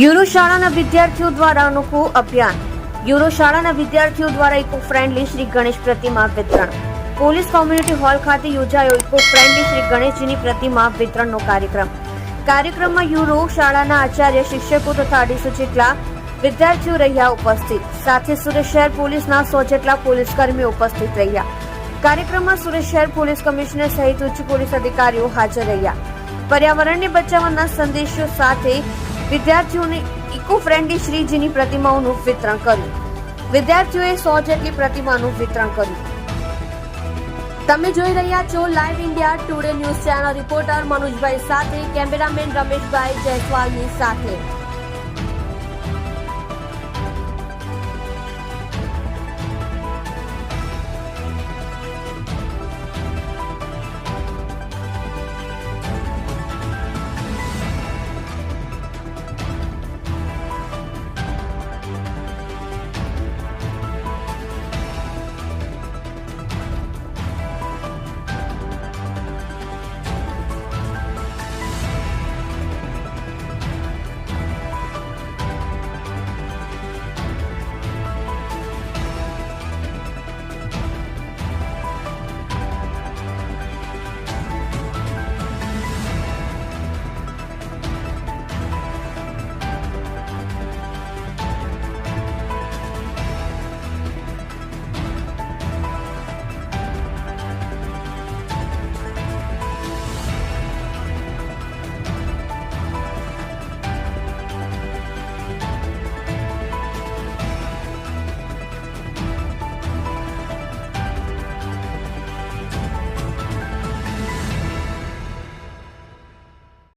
Euro શાળાના વિદ્યાર્થીઓ દ્વારા અનોખું અભિયાન. યુરો શાળાના વિદ્યાર્થીઓ દ્વારા ઇકો ફ્રેન્ડલી શ્રી ગણેશ પ્રતિમા વિતરણ. પોલીસ કોમ્યુનિટી હોલ ખાતે યોજાયો ઇકો ફ્રેન્ડલી શ્રી ગણેશજીની પ્રતિમા વિતરણનો કાર્યક્રમ. કાર્યક્રમમાં યુરો શાળાના આચાર્ય, શિક્ષકો તથા 250 જેટલા વિદ્યાર્થીઓ રહ્યા ઉપસ્થિત. સાથે સુરત શહેર પોલીસના 100 જેટલા પોલીસ કર્મીઓ ઉપસ્થિત રહ્યા. કાર્યક્રમમાં સુરત શહેર પોલીસ કમિશનર સહિત ઉચ્ચ પોલીસ અધિકારીઓ હાજર રહ્યા. પર્યાવરણને બચાવવાના સંદેશો સાથે વિદ્યાર્થીઓને ઇકો ફ્રેન્ડલી શ્રીજીની પ્રતિમાઓનું વિતરણ કર્યું. વિદ્યાર્થીઓએ 100 જેટલી પ્રતિમાનું વિતરણ કર્યું. તમે જોઈ રહ્યા છો live India Today news channel. Reporter મનોજભાઈ સાથે, કેમેરામેન રમેશભાઈ જયસ્વાલની સાથે.